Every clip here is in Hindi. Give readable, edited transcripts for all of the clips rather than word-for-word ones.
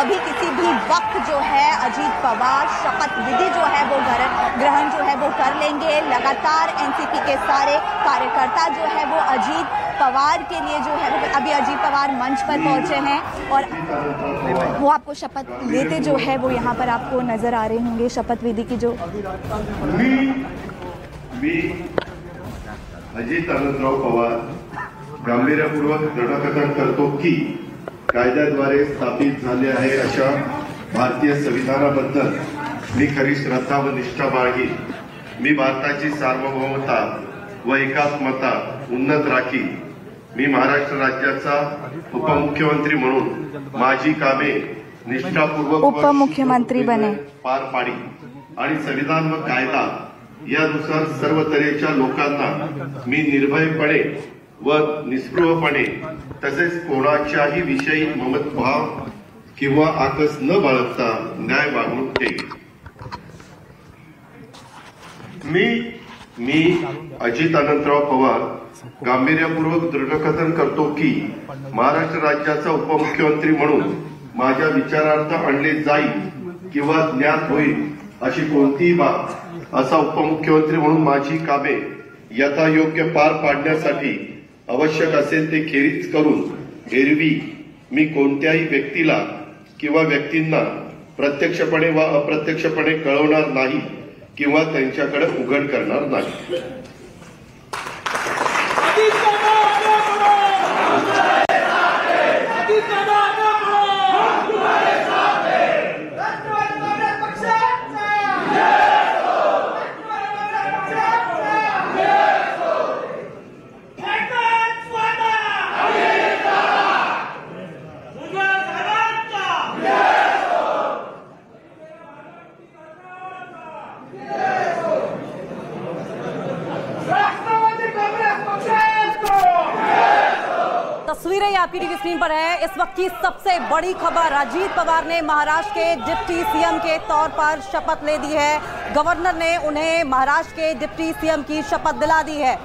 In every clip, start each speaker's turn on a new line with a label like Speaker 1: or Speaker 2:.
Speaker 1: अभी किसी भी वक्त जो है अजीत पवार शपथ विधि जो है वो ग्रहण जो है वो कर लेंगे। लगातार एनसीपी के सारे कार्यकर्ता जो है वो अजीत पवार के लिए जो है वो अभी अजीत पवार मंच पर पहुंचे हैं और वो आपको शपथ लेते जो है वो यहाँ पर आपको नजर आ रहे होंगे। शपथ विधि की जो
Speaker 2: अजित आनंदराव पवार गांभीर्यपूर्वक दृढकथन करतो की कायद्याद्वारे स्थापित झाले आहे अशा भारतीय संविधानाबद्दल मी खरी श्रद्धा व निष्ठा बाळगीन। मी भारताची सार्वभौमता व एकात्मता उन्नत राखीन। मी महाराष्ट्र राज्याचा उपमुख्यमंत्री म्हणून माझी कामे निष्ठापूर्वक
Speaker 1: उपमुख्यमंत्री बने
Speaker 2: पार पाडी आणि संविधान व कायदा यानुसार सर्व तऱ्हेच्या लोकांना मी निर्भयपणे व निस्पृहपणे तसेच कोणाच्याही विषयी ममतभाव किंवा आकस न बाळगता न्याय वागणूक देईन। मी अजित आनंदराव पवार गांभीर्यपूर्वक दृढकथन करतो की महाराष्ट्र राज्याचा उपमुख्यमंत्री म्हणून माझ्या विचारार्थ आणले जाईल किंवा ज्ञात होईल अशी कोणतीही बाब असा उपमुख्यमंत्री म्हणून माझी कामे यथायोग्य पार पाडण्यासाठी आवश्यक असेल ते खेरीज करून एरवी मी कोणत्याही व्यक्तीला किंवा व्यक्तींना प्रत्यक्षपणे वा अप्रत्यक्षपणे कळवणार नाही किंवा त्यांच्याकडे उघड करणार नाही।
Speaker 3: तस्वीरें आपकी टीवी स्क्रीन पर है। इस वक्त की सबसे बड़ी खबर, अजीत पवार ने महाराष्ट्र के डिप्टी सीएम के तौर पर शपथ ले दी है। गवर्नर ने उन्हें महाराष्ट्र के डिप्टी सीएम की शपथ दिला दी है।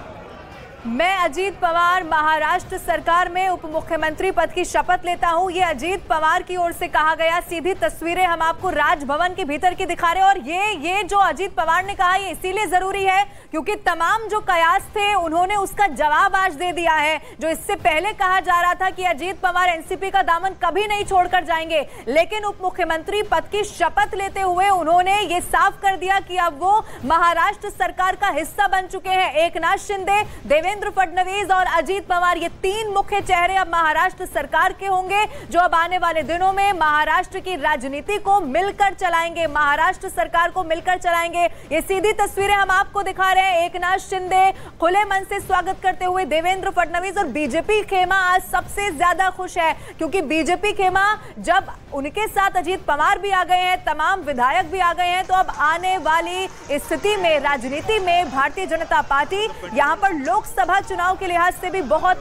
Speaker 4: मैं अजीत पवार महाराष्ट्र सरकार में उप मुख्यमंत्री पद की शपथ लेता हूं। ये अजीत पवार की ओर से कहा गया। सीधी तस्वीरें हम आपको राजभवन के भीतर की दिखा रहे हैं और ये जो अजीत पवार ने कहा ये इसीलिए जरूरी है क्योंकि तमाम जो कयास थे उन्होंने उसका जवाब आज दे दिया है। जो इससे पहले कहा जा रहा था कि अजीत पवार एनसीपी का दामन कभी नहीं छोड़कर जाएंगे, लेकिन उप मुख्यमंत्री पद की शपथ लेते हुए उन्होंने ये साफ कर दिया कि अब वो महाराष्ट्र सरकार का हिस्सा बन चुके हैं। एकनाथ शिंदे, देवेंद्र फडणवीस और अजीत पवार, ये तीन मुख्य चेहरे अब महाराष्ट्र सरकार के होंगे जो अब आने वाले दिनों में महाराष्ट्र की राजनीति को मिलकर चलाएंगे, महाराष्ट्र सरकार को मिलकर चलाएंगे। ये सीधी तस्वीरें हम आपको दिखा रहे हैं। एकनाथ शिंदे खुले मन से स्वागत करते हुए देवेंद्र फडणवीस और बीजेपी खेमा आज सबसे ज्यादा खुश है क्योंकि बीजेपी खेमा जब उनके साथ अजीत पवार भी आ गए हैं, तमाम विधायक भी आ गए हैं, तो अब आने वाली स्थिति में राजनीति में भारतीय जनता पार्टी यहां पर लोकसभा चुनाव के लिहाज से भी बहुत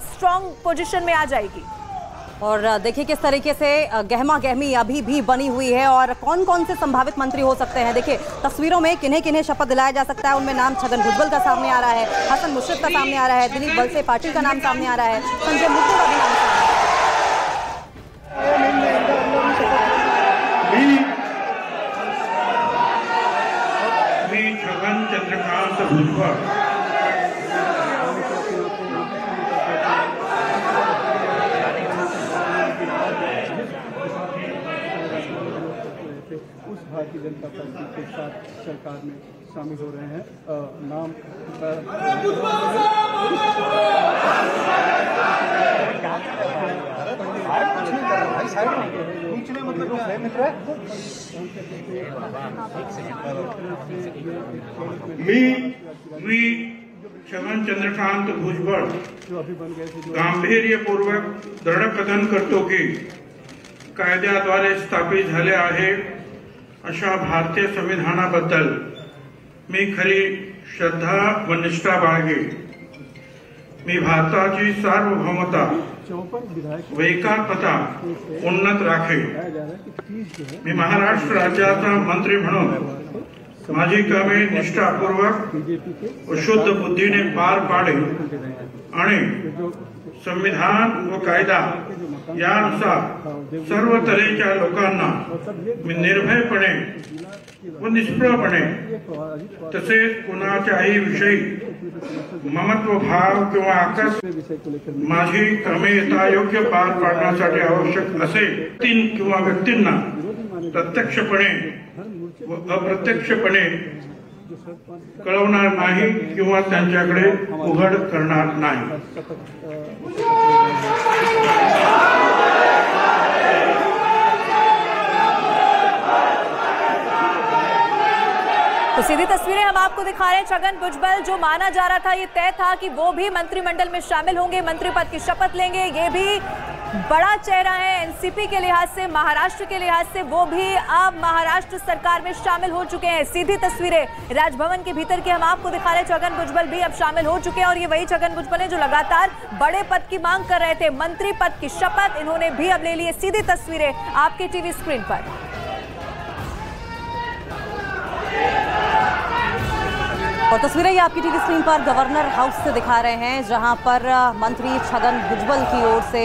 Speaker 4: स्ट्रांग पोजीशन में आ जाएगी।
Speaker 3: और देखिए किस तरीके से गहमा गहमी अभी भी बनी हुई है और कौन कौन से संभावित मंत्री हो सकते हैं। देखिए तस्वीरों में किन्हें किन्हें शपथ दिलाया जा सकता है, उनमें नाम छगन भुजबल का सामने आ रहा है, हसन मुश्रीफ का सामने आ रहा है, दिलीप वलसे पाटिल का नाम सामने आ रहा है, संजय मुर्मू का भी नाम सामने आ रहा है।
Speaker 5: भारतीय जनता पार्टी के साथ सरकार में शामिल हो रहे हैं। नाम
Speaker 6: मी छगन चंद्रकांत भुजबळ गांभीर्यपूर्वक दृढकथन करतो की कायद्याद्वारे स्थापित झाले आहे अशा भारतीय संविधानाबद्दल मी खरी श्रद्धा व निष्ठा बाळगीन। मी भारताची सार्वभौमता व एकात्मता उन्नत राखेन। मी महाराष्ट्र राज्याचा मंत्री म्हणून माझी कामे निष्ठापूर्वक व शुद्ध बुद्धीने पार पाडेन आणि संविधान व कायदा यानुसार सर्व तऱ्हेच्या लोकांना निर्भयपणे व निष्प्रभपणे तसेच कुणाच्याही विषयी ममत्व भाव किंवा आकस माझी कामे यथायोग्य पार पाडण्यासाठी आवश्यक असेल तीन किंवा व्यक्तींना प्रत्यक्षपणे व अप्रत्यक्षपणे कळवणार नाही किंवा त्यांच्याकडे उघड करणार नाही।
Speaker 4: तो सीधी तस्वीरें हम आपको दिखा रहे हैं। छगन भुजबल, जो माना जा रहा था, ये तय था कि वो भी मंत्रिमंडल में शामिल होंगे, मंत्री पद की शपथ लेंगे। ये भी बड़ा चेहरा है एनसीपी के लिहाज से, महाराष्ट्र के लिहाज से, वो भी अब महाराष्ट्र सरकार में शामिल हो चुके हैं। सीधी तस्वीरें राजभवन के भीतर की हम आपको दिखा रहे हैं। छगन भुजबल भी अब शामिल हो चुके हैं और ये वही छगन भुजबल है जो लगातार बड़े पद की मांग कर रहे थे। मंत्री पद की शपथ इन्होंने भी अब ले ली है। सीधी तस्वीरें आपके टीवी स्क्रीन पर।
Speaker 3: और तस्वीरें ये आपकी टीवी स्क्रीन पर गवर्नर हाउस से दिखा रहे हैं, जहां पर मंत्री छगन भुजबल की ओर से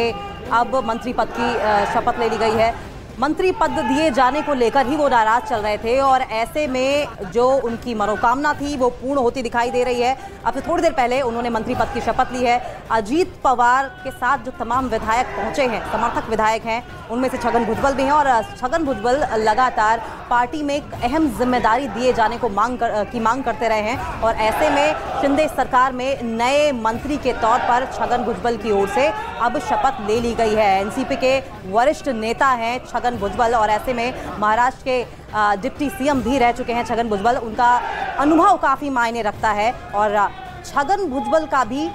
Speaker 3: अब मंत्री पद की शपथ ले ली गई है। मंत्री पद दिए जाने को लेकर ही वो नाराज चल रहे थे और ऐसे में जो उनकी मनोकामना थी वो पूर्ण होती दिखाई दे रही है। अब से थोड़ी देर पहले उन्होंने मंत्री पद की शपथ ली है। अजीत पवार के साथ जो तमाम विधायक पहुंचे हैं, समर्थक विधायक हैं, उनमें से छगन भुजबल भी हैं और छगन भुजबल लगातार पार्टी में एक अहम जिम्मेदारी दिए जाने को मांग करते रहे हैं और ऐसे में शिंदे सरकार में नए मंत्री के तौर पर छगन भुजबल की ओर से अब शपथ ले ली गई है। एनसीपी के वरिष्ठ नेता हैं छगन भुजबल और ऐसे में महाराष्ट्र के डिप्टी सीएम भी रह चुके हैं छगन भुजबल। उनका अनुभव काफ़ी मायने रखता है और छगन भुजबल का भी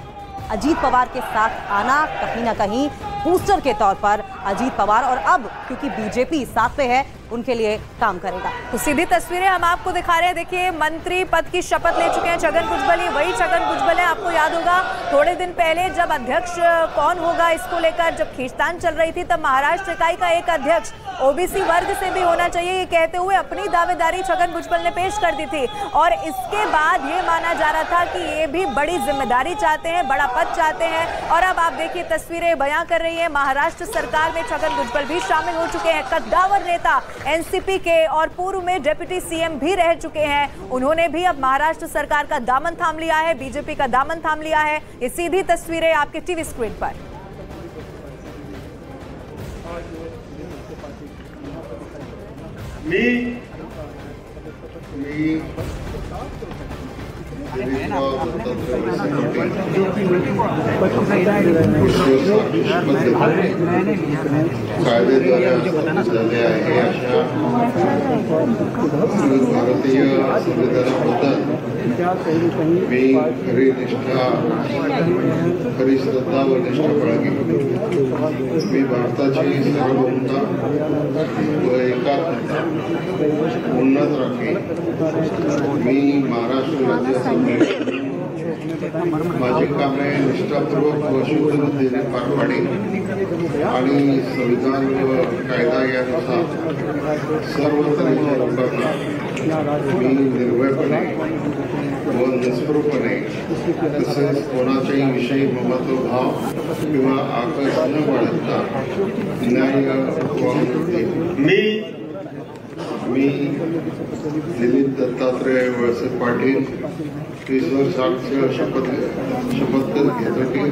Speaker 3: अजीत पवार के साथ आना कहीं ना कहीं बूस्टर के तौर पर अजीत पवार और अब क्योंकि बीजेपी साथ पे है उनके लिए काम करेगा।
Speaker 4: तो सीधी तस्वीरें हम आपको दिखा रहे हैं। देखिए, मंत्री पद की शपथ ले चुके हैं छगन भुजबल। ये वही छगन भुजबल है। आपको याद होगा थोड़े दिन पहले जब अध्यक्ष कौन होगा इसको लेकर जब खींचतान चल रही थी, तब महाराष्ट्र इकाई का एक अध्यक्ष ओबीसी वर्ग से भी होना चाहिए ये कहते हुए अपनी दावेदारी छगन भुजबल ने पेश कर दी थी और इसके बाद ये माना जा रहा था कि ये भी बड़ी जिम्मेदारी चाहते हैं, बड़ा पद चाहते हैं और अब आप देखिए तस्वीरें बयां कर रही है। महाराष्ट्र सरकार में छगन भुजबल भी शामिल हो चुके हैं। कद्दावर नेता एनसीपी के और पूर्व में डिप्टी सीएम भी रह चुके हैं। उन्होंने भी अब महाराष्ट्र सरकार का दामन थाम लिया है, बीजेपी का दामन थाम लिया है। ये सीधी तस्वीरें आपके टीवी स्क्रीन पर।
Speaker 2: कायद्याद्वारे आहे अशा भारतीय संविधानाबद्दल मी खरी निष्ठा, खरी श्रद्धा व निष्ठा बाळगली। मी भारताची सार्वभौमता व एकात्मता उन्नत राखली। मी महाराष्ट्र राज्याचा माझी कामे निष्ठापूर्वक व शुद्ध बुद्धीने पार पाडीन आणि संविधान व कायदा यानुसार सर्व तऱ्हेच्या लोकांना मी निर्भयपणे व निस्पृहपणे तसेच कोणाच्याही विषयी ममत्व भाव किंवा आकस न बाळगता न्याय वागणूक देईन। मी दिलीप दत्तात्रय वळसे पाटील 30 वर्षांच्या शपथ घेतो की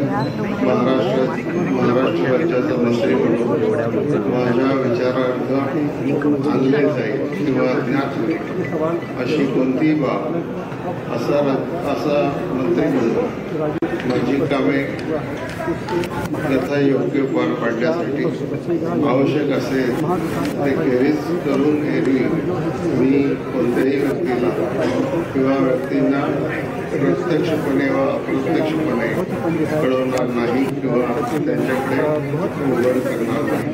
Speaker 2: महाराष्ट्र राज्याचा मंत्री म्हणून माझ्या विचारार्थ आणले जाईल किंवा ज्ञात होईल अशी कोणतीही बाब असा मंत्री म्हणून माझी कामे यथायोग्य पार पाडण्यासाठी आवश्यक असेल ते खेरीज करून एरवी मी कोणत्याही व्यक्तीला किंवा व्यक्तींना प्रत्यक्षपणे व अप्रत्यक्षपणे कळवणार नाही किंवा त्यांच्याकडे उघड करणार नाही।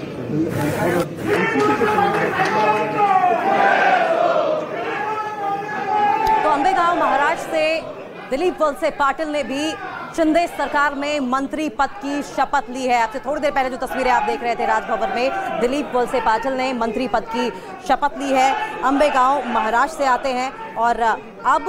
Speaker 3: तो अंबेगांव महाराष्ट्र से दिलीप वलसे पाटिल ने भी शिंदे सरकार में मंत्री पद की शपथ ली है। आपसे थोड़ी देर पहले जो तस्वीरें आप देख रहे थे राजभवन में, दिलीप वलसे पाटिल ने मंत्री पद की शपथ ली है। अंबेगांव महाराष्ट्र से आते हैं और अब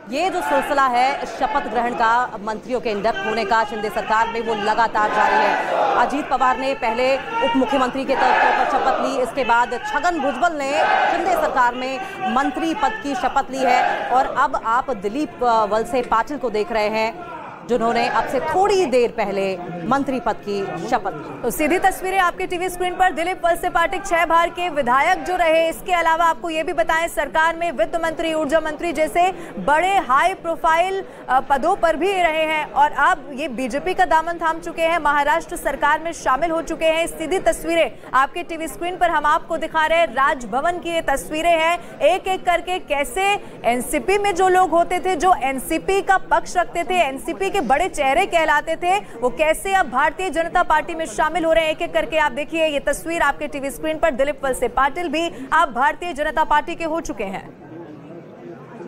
Speaker 3: ये जो सिलसिला है शपथ ग्रहण का, मंत्रियों के इंडक्ट होने का शिंदे सरकार में, वो लगातार जारी है। अजीत पवार ने पहले उप मुख्यमंत्री के तौर पर शपथ ली, इसके बाद छगन भुजबल ने शिंदे सरकार में मंत्री पद की शपथ ली है और अब आप दिलीप वलसे पाटिल को देख रहे हैं जिन्होंने अब से थोड़ी देर पहले मंत्री पद की शपथ ली।
Speaker 4: तो सीधी तस्वीरें आपके टीवी स्क्रीन पर। दिलीप वलसे पाटिल 6 बार के विधायक जो रहे, इसके अलावा आपको ये भी बताएं सरकार में वित्त मंत्री, ऊर्जा मंत्री जैसे बड़े हाई प्रोफाइल पदों पर भी रहे हैं और अब ये बीजेपी का दामन थाम चुके हैं, महाराष्ट्र सरकार में शामिल हो चुके हैं। सीधी तस्वीरें आपके टीवी स्क्रीन पर हम आपको दिखा रहे हैं। राजभवन की ये तस्वीरें हैं, एक एक करके कैसे एनसीपी में जो लोग होते थे, जो एनसीपी का पक्ष रखते थे, एनसीपी के बड़े चेहरे कहलाते थे, वो कैसे अब भारतीय जनता पार्टी में शामिल हो रहे हैं। एक एक करके आप देखिए ये तस्वीर आपके टीवी स्क्रीन पर। दिलीप वलसे पाटिल भी अब भारतीय जनता पार्टी के हो चुके हैं।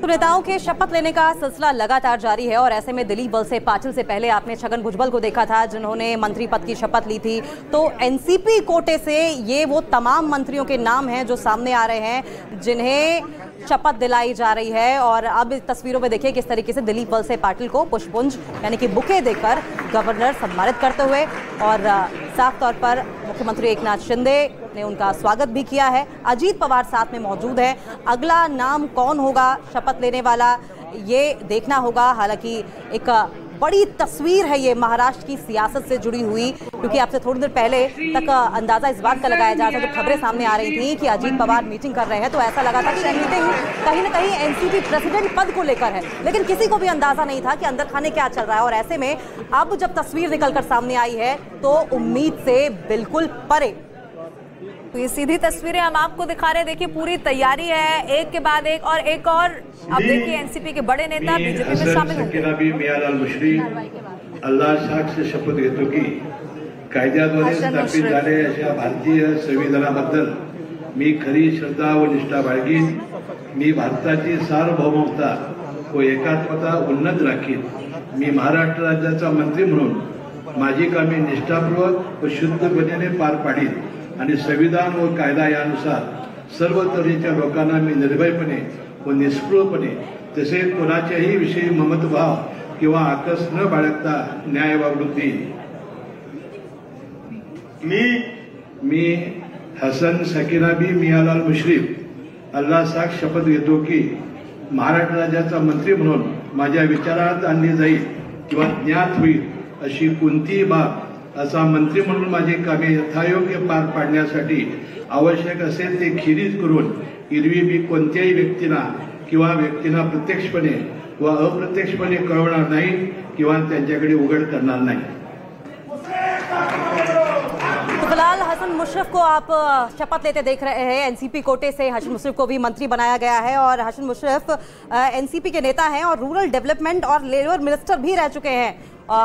Speaker 3: तो नेताओं के शपथ लेने का सिलसिला लगातार जारी है और ऐसे में दिलीप वलसे पाटिल से पहले आपने छगन भुजबल को देखा था जिन्होंने मंत्री पद की शपथ ली थी। तो एनसीपी कोटे से ये वो तमाम मंत्रियों के नाम हैं जो सामने आ रहे हैं जिन्हें शपथ दिलाई जा रही है और अब इस तस्वीरों में देखिए किस तरीके से दिलीप वलसे पाटिल को पुष्पपुंज यानी कि बुके देकर गवर्नर सम्मानित करते हुए और साफ तौर पर मुख्यमंत्री एकनाथ शिंदे ने उनका स्वागत भी किया है। अजीत पवार साथ में मौजूद है। अगला नाम कौन होगा शपथ लेने वाला, ये देखना होगा। हालांकि एक बड़ी तस्वीर है ये महाराष्ट्र की सियासत से जुड़ी हुई, क्योंकि आपसे थोड़ी देर पहले तक अंदाजा इस बात का लगाया जा रहा था, जब खबरें सामने आ रही थी कि अजीत पवार मीटिंग कर रहे हैं तो ऐसा लगा था कि मीटिंग कहीं ना कहीं एनसीपी प्रेसिडेंट पद को लेकर है, लेकिन किसी को भी अंदाजा नहीं था कि अंदर खाने क्या चल रहा है। और ऐसे में अब जब तस्वीर निकलकर सामने आई है तो उम्मीद से बिल्कुल परे।
Speaker 4: तो ये सीधी तस्वीरें हम आपको दिखा रहे हैं, देखिए पूरी तयारी है, एक के बाद एक और एक और। अब देखिए एनसीपी के बड़े नेता बीजेपी में शामिल होंगे।
Speaker 6: मियालाल मुश्रीफ अल्लाह साक्ष शपथ घेतो की कायद्याद्वारे स्थापित झाले अशा भारतीय संविधानाबद्दल मी खरी श्रद्धा व निष्ठा बाळगीन। मी भारताची सार्वभौमता व एकात्मता उन्नत राखीन। मी महाराष्ट्र राज्याचा मंत्री म्हणून माझी कामे निष्ठापूर्वक व शुद्धपणे पार पाडीन आणि संविधान व कायदा यानुसार सर्व तऱ्हेच्या लोकांना मी निर्भयपणे व निष्पृहपणे तसेच कोणाच्याही विषयी ममतभाव किंवा आकस न बाळगता न्याय वागणूक देईन। मी हसन सकीनाबी मियालाल मुश्रीफ अल्लाह साक्ष शपथ घेतो की महाराष्ट्र राज्याचा मंत्री म्हणून माझ्या विचारात आणली जाईल किंवा ज्ञात होईल अशी कोणतीही बाब असा मंत्री म्हणून माझी कामे यथायोग्य पार पाडण्यासाठी आवश्यक असेल ते खिरीज करून एरवी मी कोणत्याही व्यक्तीला किंवा व्यक्तींना प्रत्यक्षपणे व अप्रत्यक्षपणे कळवणार नाही किंवा त्यांच्याकडे उघड करणार नाही।
Speaker 3: तो फिलहाल हसन मुशर्रफ को आप शपथ लेते देख रहे हैं। एनसीपी कोटे से हसन मुशर्रफ को भी मंत्री बनाया गया है और हसन मुशर्रफ एनसीपी के नेता हैं और रूरल डेवलपमेंट और लेबर मिनिस्टर भी रह चुके हैं।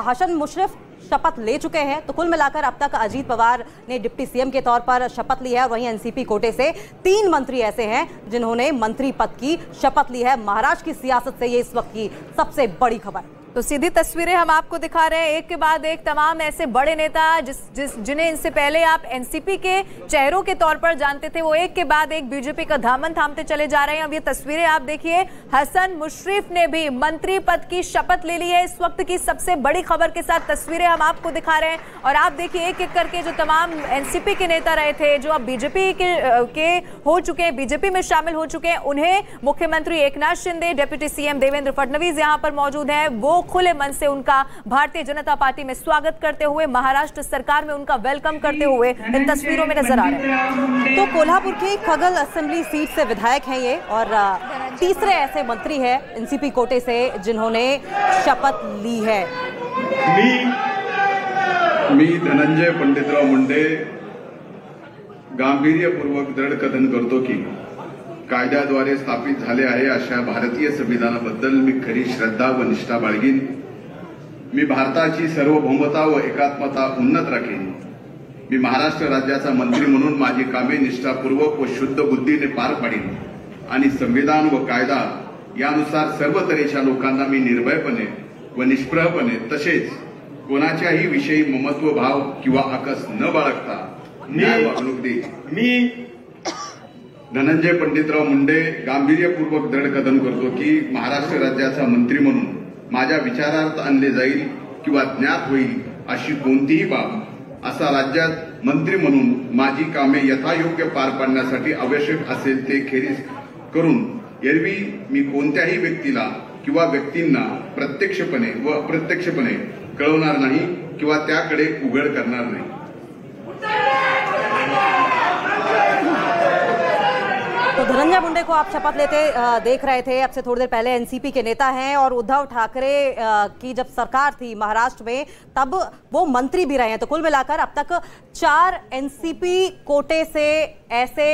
Speaker 3: हसन मुशर्रफ शपथ ले चुके हैं। तो कुल मिलाकर अब तक अजीत पवार ने डिप्टी सीएम के तौर पर शपथ ली है और वहीं एनसीपी कोटे से 3 मंत्री ऐसे हैं जिन्होंने मंत्री पद की शपथ ली है। महाराष्ट्र की सियासत से ये इस वक्त की सबसे बड़ी खबर।
Speaker 4: तो सीधी तस्वीरें हम आपको दिखा रहे हैं, एक के बाद एक तमाम ऐसे बड़े नेता जिन्हें इनसे पहले आप एनसीपी के चेहरों के तौर पर जानते थे, वो एक के बाद एक बीजेपी का दामन थामते चले जा रहे हैं। अब ये तस्वीरें आप देखिए, हसन मुशर्रफ ने भी मंत्री पद की शपथ ले ली है। इस वक्त की सबसे बड़ी खबर के साथ तस्वीरें हम आपको दिखा रहे हैं और आप देखिए एक एक करके जो तमाम एनसीपी के नेता रहे थे, जो अब बीजेपी के हो चुके हैं, बीजेपी में शामिल हो चुके हैं, उन्हें मुख्यमंत्री एकनाथ शिंदे, डिप्टी सीएम देवेंद्र फडणवीस यहाँ पर मौजूद है, वो खुले मन से उनका भारतीय जनता पार्टी में स्वागत करते हुए, महाराष्ट्र सरकार में उनका वेलकम करते हुए इन तस्वीरों में नजर आ रहे हैं।
Speaker 3: तो कोल्हापुर की खगल असेंबली सीट से विधायक हैं ये और तीसरे ऐसे मंत्री हैं एनसीपी कोटे से जिन्होंने शपथ ली है।
Speaker 7: मी धनंजय पंडितराव मुंडे गांभीर्यपूर्वक दृढ कथन करतो की कायद्याद्वारे स्थापित झाले आहे अशा भारतीय संविधानाबद्दल मी खरी श्रद्धा व निष्ठा बाळगीन। मी भारताची सार्वभौमता व एकात्मता उन्नत राखीन। मी महाराष्ट्र राज्याचा मंत्री म्हणून माझी कामे निष्ठापूर्वक व शुद्ध बुद्धीने पार पाडीन आणि संविधान व कायदा यानुसार सर्व तऱ्हेच्या लोकांना मी निर्भयपणे व निष्प्रहपणे तसेच कोणाच्याही विषयी ममत्व भाव किंवा आकस न बाळगता न्याय वागणूक देईन। धनंजय पंडितराव मुंडे गांभीर्यपूर्वक दृढ कथन करतो की महाराष्ट्र राज्याचा मंत्री म्हणून माझ्या विचारार्थ आणले जाईल किंवा ज्ञात होईल अशी कोणतीही बाब असा राज्यात मंत्री म्हणून माझी कामे यथायोग्य पार पाडण्यासाठी आवश्यक असेल ते खेरीज करून एरवी मी कोणत्याही व्यक्तीला किंवा व्यक्तींना प्रत्यक्षपणे व अप्रत्यक्षपणे कळवणार नाही किंवा त्याकडे उघड करणार नाही।
Speaker 3: तो धनंजय मुंडे को आप शपथ लेते देख रहे थे। अब से थोड़ी देर पहले एनसीपी के नेता हैं और उद्धव ठाकरे की जब सरकार थी महाराष्ट्र में तब वो मंत्री भी रहे हैं। तो कुल मिलाकर अब तक 4 एनसीपी कोटे से ऐसे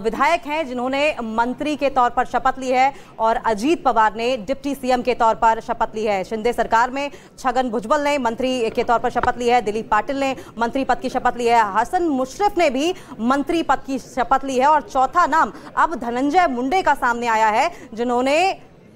Speaker 3: विधायक हैं जिन्होंने मंत्री के तौर पर शपथ ली है और अजीत पवार ने डिप्टी सीएम के तौर पर शपथ ली है। शिंदे सरकार में छगन भुजबल ने मंत्री के तौर पर शपथ ली है, दिलीप पाटिल ने मंत्री पद की शपथ ली है, हसन मुश्रीफ ने भी मंत्री पद की शपथ ली है और चौथा नाम अब धनंजय मुंडे का सामने आया है जिन्होंने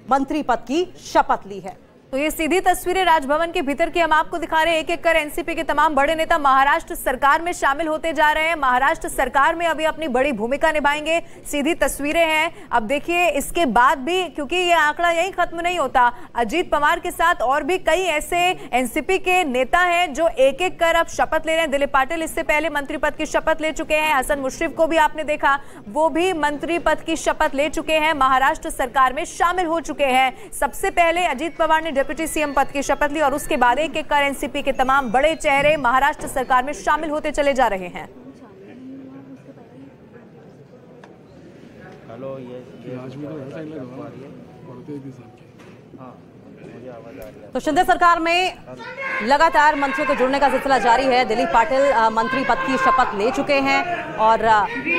Speaker 3: मंत्री पद की शपथ ली है।
Speaker 4: तो ये सीधी तस्वीरें राजभवन के भीतर की हम आपको दिखा रहे हैं। एक एक कर एनसीपी के तमाम बड़े नेता महाराष्ट्र सरकार में शामिल होते जा रहे हैं। महाराष्ट्र सरकार में अभी अपनी बड़ी भूमिका निभाएंगे। सीधी तस्वीरें हैं। अब देखिए इसके बाद भी, क्योंकि ये आंकड़ा यही खत्म नहीं होता, अजीत पवार के साथ और भी कई ऐसे एनसीपी के नेता हैं जो एक एक कर अब शपथ ले रहे हैं। दिलीप पाटिल इससे पहले मंत्री पद की शपथ ले चुके हैं। हसन मुश्रीफ को भी आपने देखा, वो भी मंत्री पद की शपथ ले चुके हैं, महाराष्ट्र सरकार में शामिल हो चुके हैं। सबसे पहले अजीत पवार ने डिप्टी सीएम पद की शपथ ली और उसके बाद एक एक कर एनसीपी के तमाम बड़े चेहरे महाराष्ट्र सरकार में शामिल होते चले जा रहे हैं।
Speaker 8: हेलो, ये
Speaker 3: तो शिंदे सरकार में लगातार मंत्रियों के जुड़ने का सिलसिला जारी है। दिलीप पाटिल मंत्री पद की शपथ ले चुके हैं और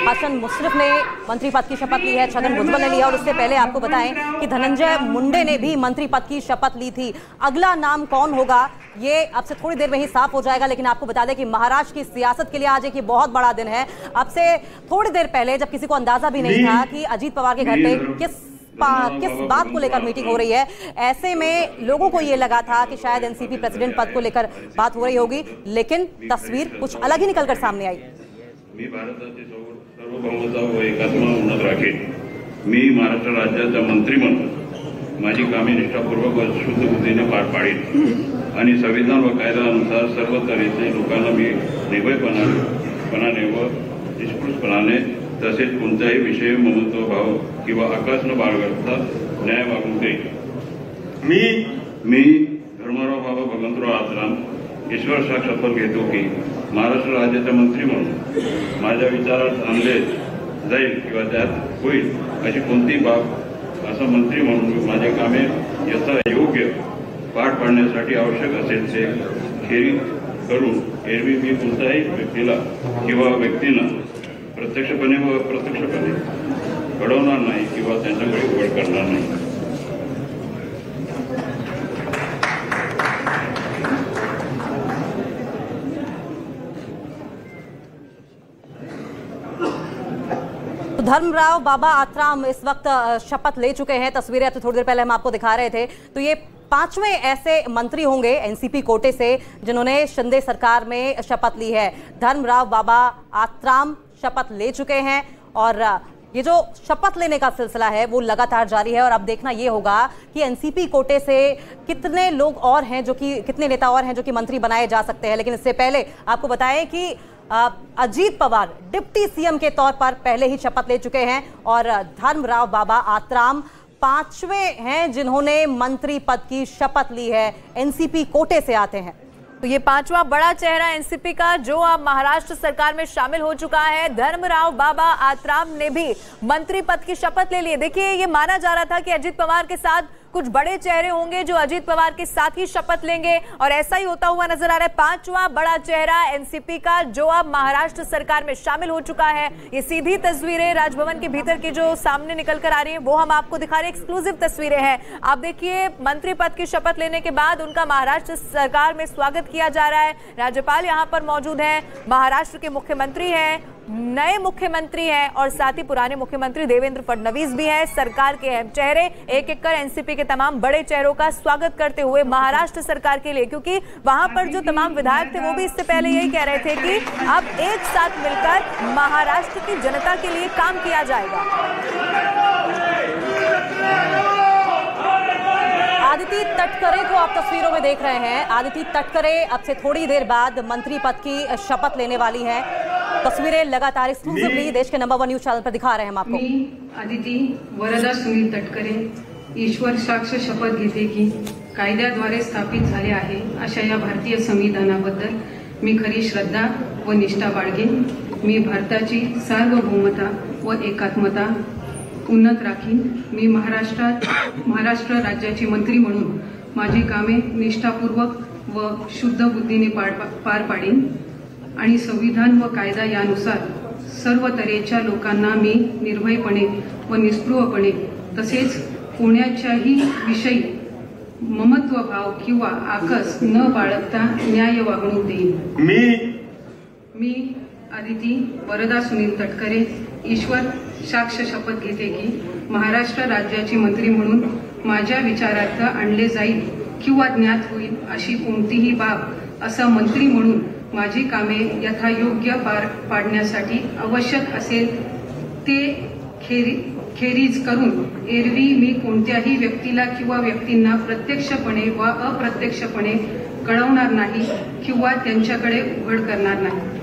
Speaker 3: हसन मुश्रीफ ने मंत्री पद की शपथ ली है, छगन भुजबल ने लिया और उससे पहले आपको बताएं कि धनंजय मुंडे ने भी मंत्री पद की शपथ ली थी। अगला नाम कौन होगा ये अब से थोड़ी देर में ही साफ हो जाएगा, लेकिन आपको बता दें कि महाराष्ट्र की सियासत के लिए आज एक ये बहुत बड़ा दिन है। अब से थोड़ी देर पहले जब किसी को अंदाजा भी नहीं था कि अजीत पवार के घर पे किस बात को लेकर मीटिंग हो रही है, ऐसे में लोगों को यह लगा था कि शायद एनसीपी प्रेसिडेंट पद को लेकर बात हो रही होगी, लेकिन तस्वीर कुछ अलग ही निकलकर सामने आई।
Speaker 9: मी भारताची सार्वभौमता व एकात्मता उन्नत राखेन। मी महाराष्ट्र राज्याचा मंत्री म्हणून माझी कामे निष्ठापूर्वक व शुद्ध बुद्धीने पार पाडीन आणि संविधान व कायद्यानुसार सर्व तऱ्हेचे लोकांना मी निर्भयपणाने व निष्पृहपणाने तसेच कोणत्याही विषय ममत्व भाव किंवा आकाश न बाळगता न्याय वागून देईन। मी धर्मराव बाबा भगवंतराव आत्राम ईश्वर साक्षात शपथ घेतो की महाराष्ट्र राज्याचे मंत्री म्हणून माझ्या विचारात आणले जाईल किंवा त्यात होईल अशी कोणतीही बाब असा मंत्री म्हणून माझे कामे यथायोग्य पार पाडण्यासाठी आवश्यक असेल ते खेरीज करून एरवी मी कोणत्याही व्यक्तीला किंवा व्यक्तींना प्रत्यक्षपणे व अप्रत्यक्षपणे घडवणार नाही किंवा त्यांच्याकडे उघड करणार नाही।
Speaker 3: धर्मराव बाबा आत्राम इस वक्त शपथ ले चुके हैं। तस्वीरें अब से थोड़ी देर पहले हम आपको दिखा रहे थे। तो ये 5वें ऐसे मंत्री होंगे एनसीपी कोटे से जिन्होंने शिंदे सरकार में शपथ ली है। धर्मराव बाबा आत्राम शपथ ले चुके हैं और ये जो शपथ लेने का सिलसिला है वो लगातार जारी है और अब देखना ये होगा कि एनसीपी कोटे से कितने लोग और हैं जो कि कितने नेता और हैं जो कि मंत्री बनाए जा सकते हैं। लेकिन इससे पहले आपको बताएं कि अजीत पवार डिप्टी सीएम के तौर पर पहले ही शपथ ले चुके हैं और धर्मराव बाबा आत्राम 5वें हैं जिन्होंने मंत्री पद की शपथ ली है, एनसीपी कोटे से आते हैं।
Speaker 4: तो ये 5वां बड़ा चेहरा एनसीपी का जो अब महाराष्ट्र सरकार में शामिल हो चुका है। धर्मराव बाबा आत्राम ने भी मंत्री पद की शपथ ले ली। देखिए ये माना जा रहा था कि अजीत पवार के साथ कुछ बड़े चेहरे होंगे जो अजीत पवार के साथ ही शपथ लेंगे और ऐसा ही होता हुआ नजर आ रहा है। 5वां बड़ा चेहरा एनसीपी का जो अब महाराष्ट्र सरकार में शामिल हो चुका है। ये सीधी तस्वीरें राजभवन के भीतर की जो सामने निकल कर आ रही है वो हम आपको दिखा रहे हैं। एक्सक्लूसिव तस्वीरें हैं। आप देखिए मंत्री पद की शपथ लेने के बाद उनका महाराष्ट्र सरकार में स्वागत किया जा रहा है। राज्यपाल यहाँ पर मौजूद है, महाराष्ट्र के मुख्यमंत्री हैं नए मुख्यमंत्री हैं और साथ ही पुराने मुख्यमंत्री देवेंद्र फडणवीस भी हैं। सरकार के अहम चेहरे एक एक कर एनसीपी के तमाम बड़े चेहरों का स्वागत करते हुए महाराष्ट्र सरकार के लिए, क्योंकि वहां पर जो तमाम विधायक थे वो भी इससे पहले यही कह रहे थे कि अब एक साथ मिलकर महाराष्ट्र की जनता के लिए काम किया जाएगा।
Speaker 3: आदिति तटकरे को आप तस्वीरों में देख रहे हैं। आदिति तटकरे अब से थोड़ी देर बाद मंत्री पद की शपथ लेने वाली हैं। तस्वीरें लगातार एक्सक्लूसिवली देश के नंबर 1 न्यूज चैनल पर दिखा रहे हैं हम आपको।
Speaker 8: मी आदिती वरदा सुनील तटकरे ईश्वर साक्ष शपथ घेते की कायद्याद्वारे स्थापित झाले आहे अशा या भारतीय संविधानाबद्दल मी खरी श्रद्धा व निष्ठा बाळगेन। मी भारताची सार्वभौमता व एकात्मता उन्नत राखीन। मी महाराष्ट्र राज्याची मंत्री म्हणून माझी कामे निष्ठापूर्वक व शुद्ध बुद्धीने पार पाडीन आणि संविधान व कायदा यानुसार सर्व तऱ्हेच्या लोकांना मी निर्भयपणे व निस्पृहपणे तसेच कोणाच्याही विषयी ममत्व भाव किंवा आकस न बाळगता न्याय वागणूक देईन। मी आदिती वरदा सुनील तटकरे ईश्वर साक्ष शपथ घेते की महाराष्ट्र राज्याची मंत्री म्हणून माझ्या विचारार्थ आणले जाईल किंवा ज्ञात होईल अशी कोणतीही बाब असा मंत्री म्हणून माझी कामे यथायोग्य पार पाडण्यासाठी आवश्यक असेल ते खेरीज करून एरवी मी कोणत्याही व्यक्तीला किंवा व्यक्तींना प्रत्यक्षपणे व अप्रत्यक्षपणे कळवणार नाही किंवा त्यांच्याकडे उघड करणार नाही।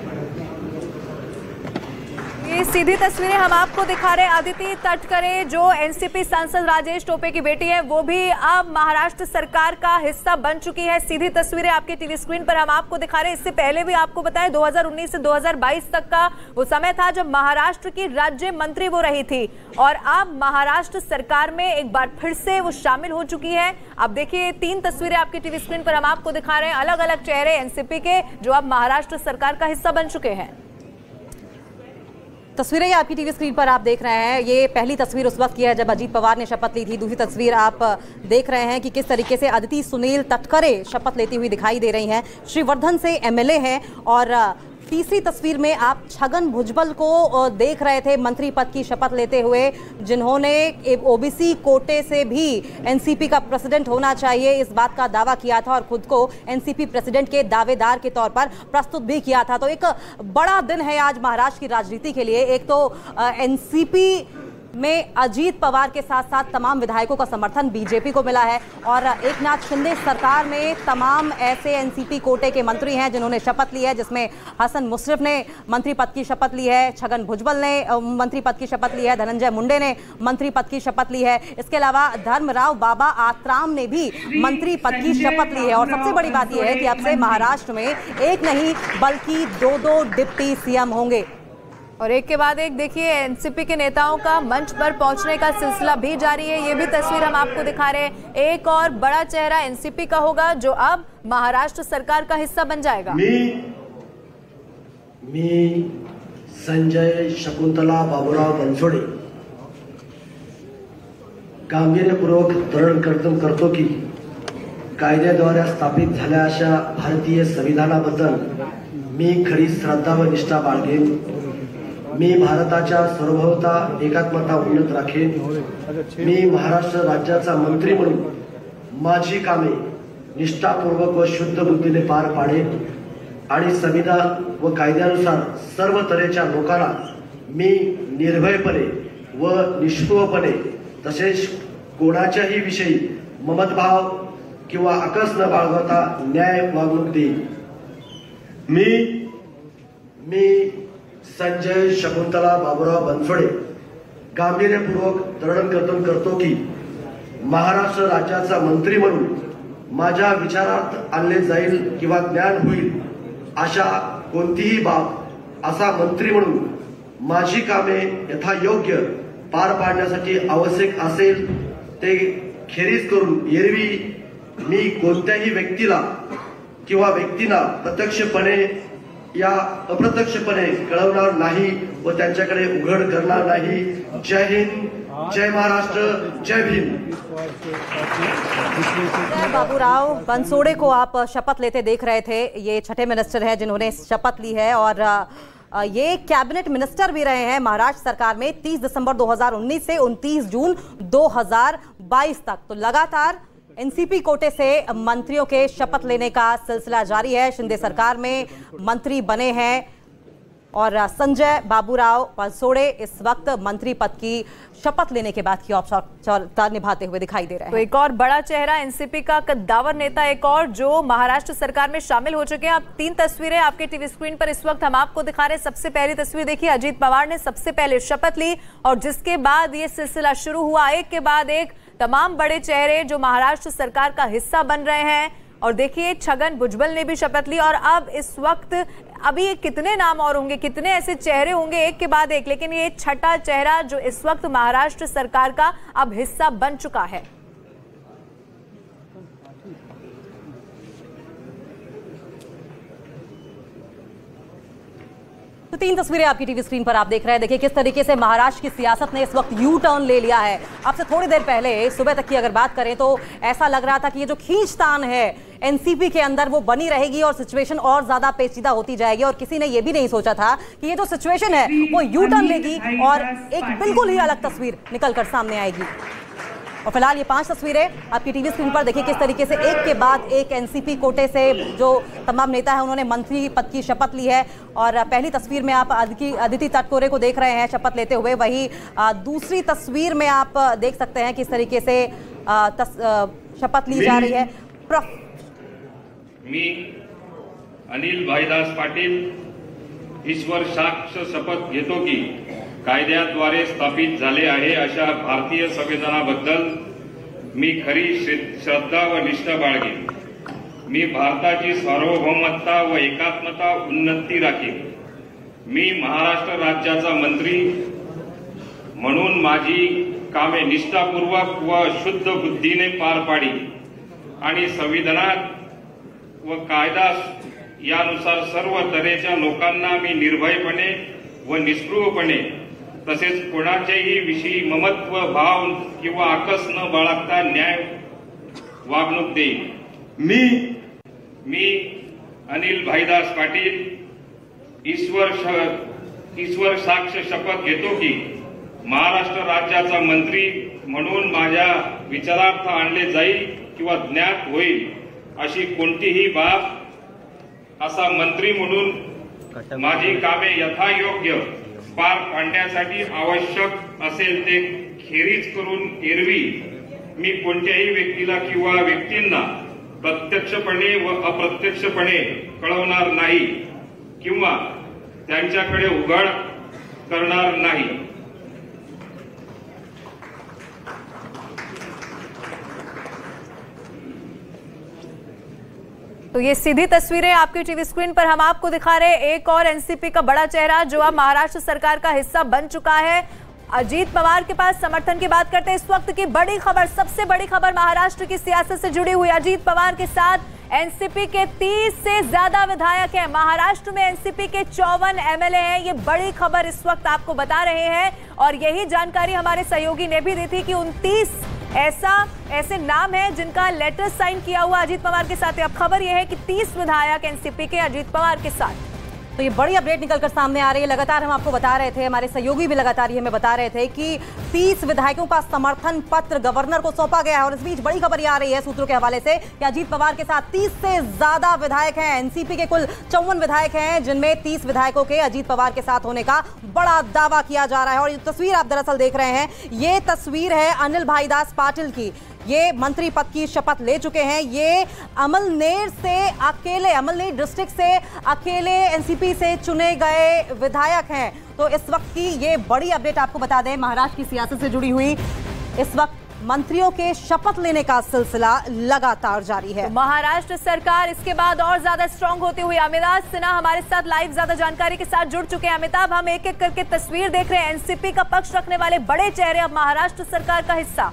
Speaker 4: ये सीधी तस्वीरें हम आपको दिखा रहे हैं। आदिति तटकरे जो एनसीपी सांसद राजेश टोपे की बेटी है वो भी अब महाराष्ट्र सरकार का हिस्सा बन चुकी है। सीधी तस्वीरें आपके टीवी स्क्रीन पर हम आपको दिखा रहे हैं। इससे पहले भी आपको बताएं 2019 से 2022 तक का वो समय था जब महाराष्ट्र की राज्य मंत्री वो रही थी और अब महाराष्ट्र सरकार में एक बार फिर से वो शामिल हो चुकी है। अब देखिए 3 तस्वीरें आपके टीवी स्क्रीन पर हम आपको दिखा रहे हैं, अलग अलग चेहरे एनसीपी के जो अब महाराष्ट्र सरकार का हिस्सा बन चुके हैं।
Speaker 3: तस्वीरें आपकी टीवी स्क्रीन पर आप देख रहे हैं। ये पहली तस्वीर उस वक्त की है जब अजीत पवार ने शपथ ली थी। दूसरी तस्वीर आप देख रहे हैं कि किस तरीके से आदिति सुनील तटकरे शपथ लेती हुई दिखाई दे रही हैं। श्रीवर्धन से एमएलए हैं। और तीसरी तस्वीर में आप छगन भुजबल को देख रहे थे मंत्री पद की शपथ लेते हुए, जिन्होंने ओबीसी कोटे से भी एनसीपी का प्रेसिडेंट होना चाहिए इस बात का दावा किया था और खुद को एनसीपी प्रेसिडेंट के दावेदार के तौर पर प्रस्तुत भी किया था। तो एक बड़ा दिन है आज महाराष्ट्र की राजनीति के लिए। एक तो एनसीपी में अजीत पवार के साथ साथ तमाम विधायकों का समर्थन बीजेपी को मिला है और एकनाथ शिंदे सरकार में तमाम ऐसे एनसीपी कोटे के मंत्री हैं जिन्होंने शपथ ली है, जिसमें हसन मुश्रिफ ने मंत्री पद की शपथ ली है, छगन भुजबल ने मंत्री पद की शपथ ली है, धनंजय मुंडे ने मंत्री पद की शपथ ली है। इसके अलावा धर्मराव बाबा आत्राम ने भी मंत्री पद की शपथ ली है। और सबसे बड़ी बात यह है कि अब से महाराष्ट्र में एक नहीं बल्कि 2 डिप्टी सीएम होंगे।
Speaker 4: और एक के बाद एक देखिए एनसीपी के नेताओं का मंच पर पहुंचने का सिलसिला भी जारी है। ये भी तस्वीर हम आपको दिखा रहे हैं। एक और बड़ा चेहरा एनसीपी का होगा जो अब महाराष्ट्र सरकार का हिस्सा बन जाएगा।
Speaker 10: मी संजय शकुंतला बाबूराव बनसोडे गांभीर्यपूर्वक दृढ करतो की कायद्याद्वारे स्थापित झालेल्या अशा भारतीय संविधानाबद्दल मी खरी श्रद्धा व निष्ठा बाळगेन। मी भारताच्या सार्वभौमता एकात्मता उन्नत राखेन। मी महाराष्ट्र राज्याचा मंत्री म्हणून माझी कामे निष्ठापूर्वक व शुद्ध बुद्धीने पार पाडेन आणि संविधान व कायद्यानुसार सर्व तऱ्हेच्या लोकांना मी निर्भयपणे व निष्पृहपणे तसेच कोणाच्याही विषयी ममतभाव किंवा आकस न बाळगता न्याय वागणूक देईन। मी संजय शकुंतला बाबूराव बनसोडे गांभीर्यपूर्वक दृढ करतो की महाराष्ट्र राज्याचा मंत्री म्हणून माझ्या विचारार्थ आणले जाईल किंवा ज्ञान होईल अशा कोणतीही बाब असा मंत्री म्हणून माझी कामे यथायोग्य पार पाडण्यासाठी आवश्यक असेल ते खेरीज करून एरवी मी कोणत्याही व्यक्तीला किंवा व्यक्तींना प्रत्यक्षपणे या अप्रत्यक्षपणे कळवणार नाही व त्यांच्याकडे उघड करणार नाही। जय हिंद, जय महाराष्ट्र, जय भीम।
Speaker 3: बाबूराव बनसोडे को आप शपथ लेते देख रहे थे। ये छठे मिनिस्टर हैं जिन्होंने शपथ ली है और ये कैबिनेट मिनिस्टर भी रहे हैं महाराष्ट्र सरकार में 30 दिसंबर 2019 से 29 जून 2022 तक। तो लगातार एनसीपी कोटे से मंत्रियों के शपथ लेने का सिलसिला जारी है। शिंदे सरकार में मंत्री बने हैं और संजय बाबूराव बनसोड़े इस वक्त मंत्री पद की शपथ लेने के बाद की औपचारिकता निभाते हुए दिखाई दे रहे हैं।
Speaker 4: तो एक और बड़ा चेहरा एनसीपी का कद्दावर नेता एक और जो महाराष्ट्र सरकार में शामिल हो चुके हैं। अब 3 तस्वीरें आपके टीवी स्क्रीन पर इस वक्त हम आपको दिखा रहे हैं। सबसे पहली तस्वीर देखिए, अजीत पवार ने सबसे पहले शपथ ली और जिसके बाद ये सिलसिला शुरू हुआ, एक के बाद एक तमाम बड़े चेहरे जो महाराष्ट्र सरकार का हिस्सा बन रहे हैं। और देखिए छगन भुजबल ने भी शपथ ली और अब इस वक्त अभी कितने नाम और होंगे, कितने ऐसे चेहरे होंगे एक के बाद एक, लेकिन ये छठा चेहरा जो इस वक्त महाराष्ट्र सरकार का अब हिस्सा बन चुका है।
Speaker 3: तो 3 तस्वीरें आपकी टीवी स्क्रीन पर आप देख रहे हैं। देखिए किस तरीके से महाराष्ट्र की सियासत ने इस वक्त यू टर्न ले लिया है। आपसे थोड़ी देर पहले सुबह तक की अगर बात करें तो ऐसा लग रहा था कि ये जो खींचतान है एनसीपी के अंदर वो बनी रहेगी और सिचुएशन और ज्यादा पेचीदा होती जाएगी। और किसी ने ये भी नहीं सोचा था कि ये जो सिचुएशन है वो यू टर्न लेगी और एक बिल्कुल ही अलग तस्वीर निकलकर सामने आएगी। और फिलहाल ये 5 तस्वीरें आपकी टीवी स्क्रीन पर देखिए किस तरीके से एक के बाद एक एनसीपी कोटे से जो तमाम नेता है उन्होंने मंत्री पद की शपथ ली है। और पहली तस्वीर में आप अदिति तटकरे को देख रहे हैं शपथ लेते हुए, वही दूसरी तस्वीर में आप देख सकते हैं किस तरीके से शपथ ली जा रही है।
Speaker 9: मी अनिल भाईदास पाटील ईश्वर साक्ष शपथ घेतो की कायद्याद्वारे स्थापित झाले आहे अशा भारतीय संविधानाबद्दल मी खरी श्रद्धा व निष्ठा बाळगेन। मी भारताची सार्वभौमता व एकात्मता उन्नती राखीन। मी महाराष्ट्र राज्याचा मंत्री म्हणून माझी कामे निष्ठापूर्वक व शुद्ध बुद्धीने पार पाडी आणि संविधानात व कायदा यानुसार सर्व तऱ्हेच्या लोकांना मी निर्भयपणे व निष्पृहपणे तसेच कोणाच्याही विषयी ममत्व भाव किंवा आकस न बाळगता न्याय वागणूक देईन। मी अनिल भाईदास पाटील ईश्वर साक्ष शपथ घेतो की महाराष्ट्र राज्याचा मंत्री म्हणून माझ्या विचारार्थ आणले जाईल किंवा ज्ञात होईल अशी कोणतीही बाब असा मंत्री म्हणून माझी कामे यथायोग्य पार पाडण्यासाठी आवश्यक असेल ते खेरीज करून एरवी मी कोणत्याही व्यक्तीला किंवा व्यक्तींना प्रत्यक्षपणे व अप्रत्यक्षपणे कळवणार नाही किंवा त्यांच्याकडे उघड करणार नाही।
Speaker 4: तो ये सीधी तस्वीरें आपकी टीवी स्क्रीन पर हम आपको दिखा रहे हैं। एक और एनसीपी का बड़ा चेहरा जो अब महाराष्ट्र सरकार का हिस्सा बन चुका है, अजीत पवार के पास समर्थन की बात करते हैं। इस वक्त की बड़ी खबर, सबसे बड़ी खबर महाराष्ट्र की सियासत से जुड़ी हुई। अजीत पवार के साथ एनसीपी के 30 से ज्यादा विधायक हैं। महाराष्ट्र में एनसीपी के 54 एमएलए हैं। ये बड़ी खबर इस वक्त आपको बता रहे हैं और यही जानकारी हमारे सहयोगी ने भी दी थी कि 29 ऐसे नाम हैं जिनका लेटर साइन किया हुआ अजीत पवार के साथ है। अब खबर यह है कि 30 विधायक एनसीपी के अजीत पवार के साथ।
Speaker 3: तो ये बड़ी अपडेट निकलकर सामने आ रही है। लगातार हम आपको बता रहे थे, हमारे सहयोगी भी लगातार ये हमें बता रहे थे कि 30 विधायकों का समर्थन पत्र गवर्नर को सौंपा गया है। और इस बीच बड़ी खबर ये आ रही है सूत्रों के हवाले से कि अजीत पवार के साथ 30 से ज्यादा विधायक हैं। एनसीपी के कुल 54 विधायक हैं जिनमें 30 विधायकों के अजीत पवार के साथ होने का बड़ा दावा किया जा रहा है। और ये तस्वीर आप दरअसल देख रहे हैं, ये तस्वीर है अनिल भाईदास पाटिल की। ये मंत्री पद की शपथ ले चुके हैं। ये अमलनेर डिस्ट्रिक्ट से अकेले एनसीपी से चुने गए विधायक हैं। तो इस वक्त की ये बड़ी अपडेट आपको बता दें महाराष्ट्र की सियासत से जुड़ी हुई। इस वक्त मंत्रियों के शपथ लेने का सिलसिला लगातार जारी है।
Speaker 4: तो महाराष्ट्र सरकार इसके बाद और ज्यादा स्ट्रांग होते हुए अमिताभ सिन्हा हमारे साथ लाइव ज्यादा जानकारी के साथ जुड़ चुके हैं। अमिताभ, हम एक एक करके तस्वीर देख रहे हैं। एनसीपी का पक्ष रखने वाले बड़े चेहरे अब महाराष्ट्र सरकार का हिस्सा।